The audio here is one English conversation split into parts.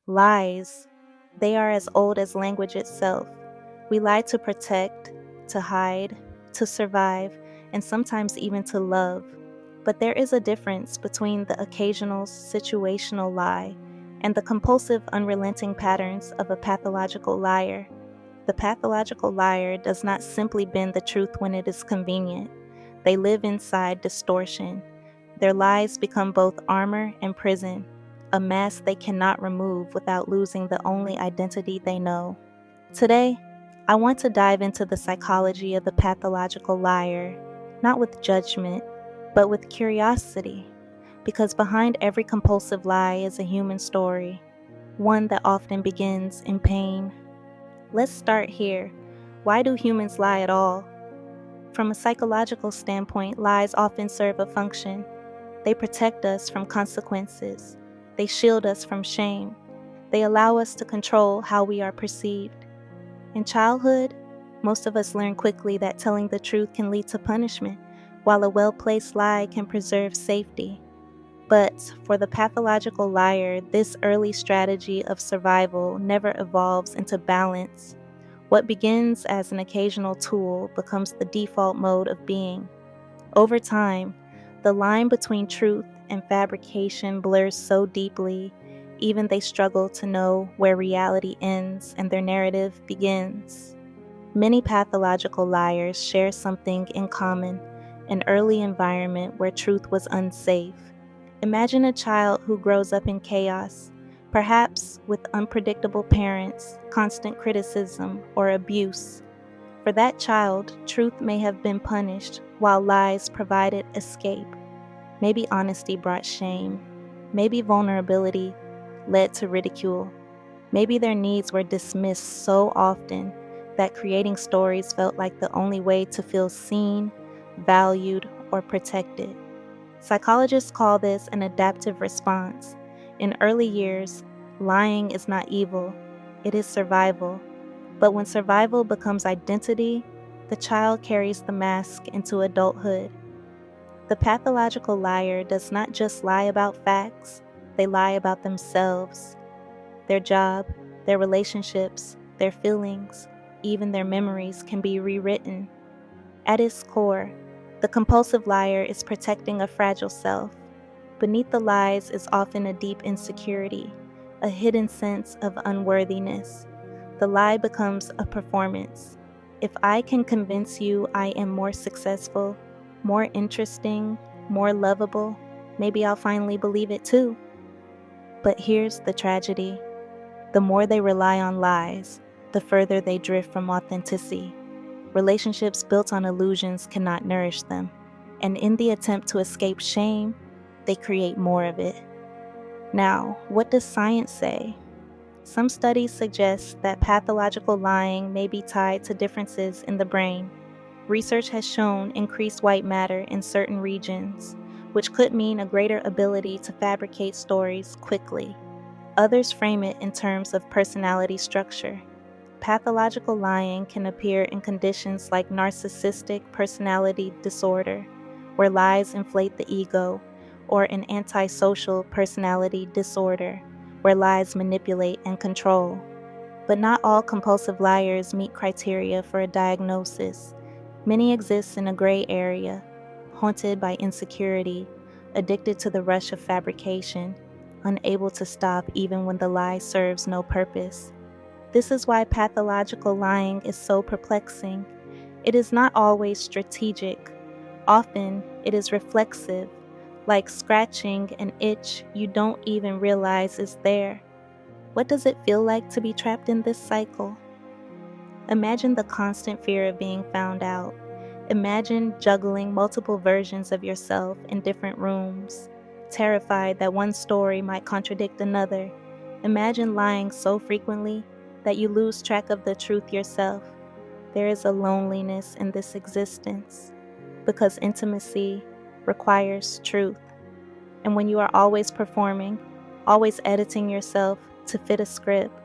Lies, they are as old as language itself. We lie to protect, to hide, to survive, and sometimes even to love. But there is a difference between the occasional situational lie and the compulsive, unrelenting patterns of a pathological liar. The pathological liar does not simply bend the truth when it is convenient. They live inside distortion. Their lies become both armor and prison, a mask they cannot remove without losing the only identity they know. Today, I want to dive into the psychology of the pathological liar, not with judgment, but with curiosity, because behind every compulsive lie is a human story, one that often begins in pain. Let's start here. Why do humans lie at all? From a psychological standpoint, lies often serve a function. They protect us from consequences. They shield us from shame. They allow us to control how we are perceived. In childhood, most of us learn quickly that telling the truth can lead to punishment, while a well-placed lie can preserve safety. But for the pathological liar, this early strategy of survival never evolves into balance. What begins as an occasional tool becomes the default mode of being. Over time, the line between truth and fabrication blurs so deeply, even they struggle to know where reality ends and their narrative begins. Many pathological liars share something in common: an early environment where truth was unsafe. Imagine a child who grows up in chaos, perhaps with unpredictable parents, constant criticism, or abuse. For that child, truth may have been punished, while lies provided escape. Maybe honesty brought shame. Maybe vulnerability led to ridicule. Maybe their needs were dismissed so often that creating stories felt like the only way to feel seen, valued, or protected. Psychologists call this an adaptive response. In early years, lying is not evil, it is survival. But when survival becomes identity, the child carries the mask into adulthood. The pathological liar does not just lie about facts, they lie about themselves. Their job, their relationships, their feelings, even their memories can be rewritten. At its core, the compulsive liar is protecting a fragile self. Beneath the lies is often a deep insecurity, a hidden sense of unworthiness. The lie becomes a performance. If I can convince you I am more successful, more interesting, more lovable, maybe I'll finally believe it too. But here's the tragedy. The more they rely on lies, the further they drift from authenticity. Relationships built on illusions cannot nourish them, and in the attempt to escape shame, they create more of it. Now, what does science say? Some studies suggest that pathological lying may be tied to differences in the brain. Research has shown increased white matter in certain regions, which could mean a greater ability to fabricate stories quickly. Others frame it in terms of personality structure. Pathological lying can appear in conditions like narcissistic personality disorder, where lies inflate the ego, or in antisocial personality disorder, where lies manipulate and control. But not all compulsive liars meet criteria for a diagnosis. Many exist in a gray area, haunted by insecurity, addicted to the rush of fabrication, unable to stop even when the lie serves no purpose. This is why pathological lying is so perplexing. It is not always strategic. Often, it is reflexive, like scratching an itch you don't even realize is there. What does it feel like to be trapped in this cycle? Imagine the constant fear of being found out. Imagine juggling multiple versions of yourself in different rooms, terrified that one story might contradict another. Imagine lying so frequently that you lose track of the truth yourself. There is a loneliness in this existence, because intimacy requires truth. And when you are always performing, always editing yourself to fit a script,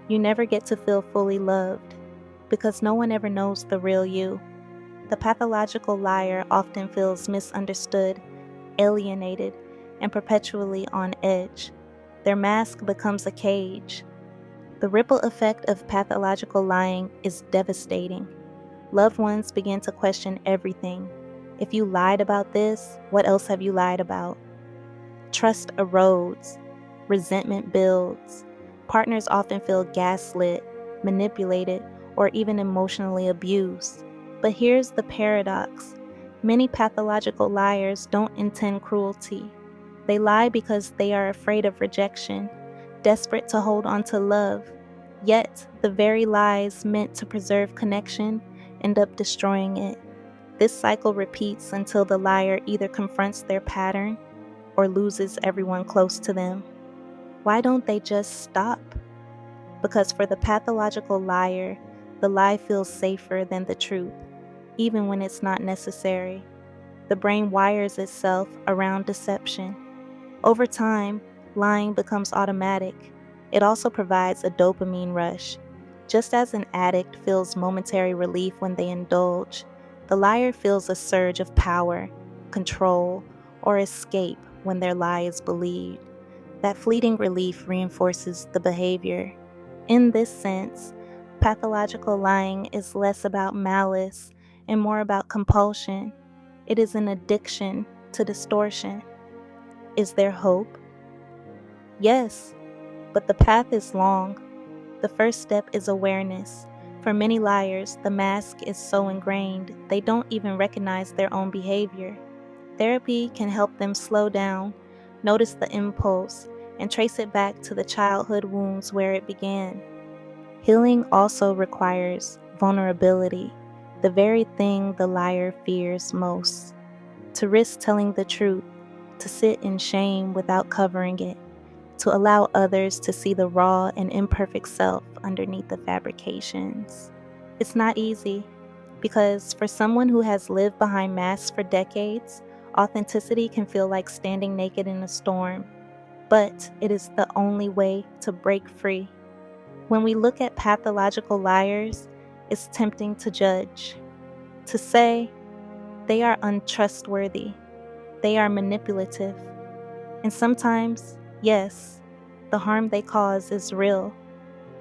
you never get to feel fully loved, because no one ever knows the real you. The pathological liar often feels misunderstood, alienated, and perpetually on edge. their mask becomes a cage. The ripple effect of pathological lying is devastating. Loved ones begin to question everything. If you lied about this, what else have you lied about? Trust erodes, resentment builds. Partners often feel gaslit, manipulated, or even emotionally abused. But here's the paradox: many pathological liars don't intend cruelty. They lie because they are afraid of rejection, desperate to hold on to love. Yet, the very lies meant to preserve connection end up destroying it. This cycle repeats until the liar either confronts their pattern or loses everyone close to them. Why don't they just stop? Because for the pathological liar, the lie feels safer than the truth, even when it's not necessary. The brain wires itself around deception. Over time, lying becomes automatic. It also provides a dopamine rush. Just as an addict feels momentary relief when they indulge, the liar feels a surge of power, control, or escape when their lie is believed. That fleeting relief reinforces the behavior. In this sense, pathological lying is less about malice and more about compulsion. It is an addiction to distortion. Is there hope? Yes, but the path is long. The first step is awareness. For many liars, the mask is so ingrained they don't even recognize their own behavior. Therapy can help them slow down, notice the impulse, and trace it back to the childhood wounds where it began. Healing also requires vulnerability, the very thing the liar fears most. To risk telling the truth, to sit in shame without covering it, to allow others to see the raw and imperfect self underneath the fabrications. It's not easy, because for someone who has lived behind masks for decades, authenticity can feel like standing naked in a storm, but it is the only way to break free. When we look at pathological liars, it's tempting to judge, to say they are untrustworthy, they are manipulative, and sometimes, yes, the harm they cause is real,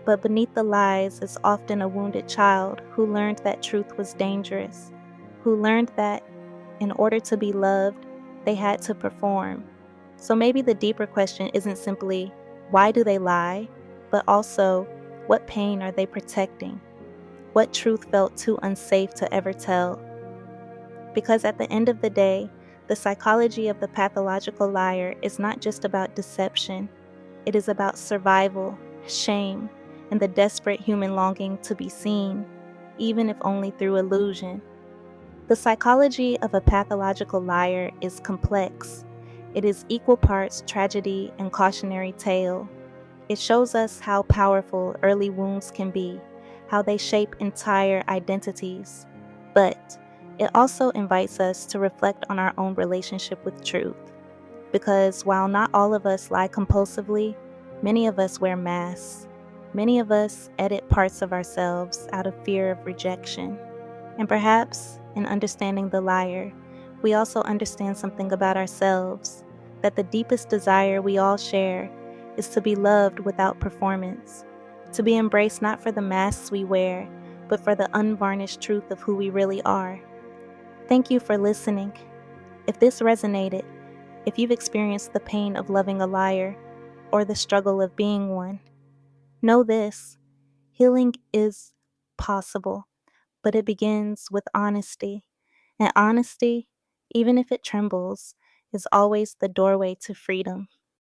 but beneath the lies is often a wounded child who learned that truth was dangerous, who learned that in order to be loved, they had to perform. So maybe the deeper question isn't simply, why do they lie? But also, what pain are they protecting? What truth felt too unsafe to ever tell? Because at the end of the day, the psychology of the pathological liar is not just about deception. It is about survival, shame, and the desperate human longing to be seen, even if only through illusion. The psychology of a pathological liar is complex. It is equal parts tragedy and cautionary tale. It shows us how powerful early wounds can be, how they shape entire identities. But it also invites us to reflect on our own relationship with truth. Because while not all of us lie compulsively, many of us wear masks. Many of us edit parts of ourselves out of fear of rejection. And perhaps, in understanding the liar, we also understand something about ourselves, that the deepest desire we all share is to be loved without performance, to be embraced not for the masks we wear, but for the unvarnished truth of who we really are. Thank you for listening. If this resonated, if you've experienced the pain of loving a liar or the struggle of being one, know this: healing is possible, but it begins with honesty. And honesty, even if it trembles, is always the doorway to freedom.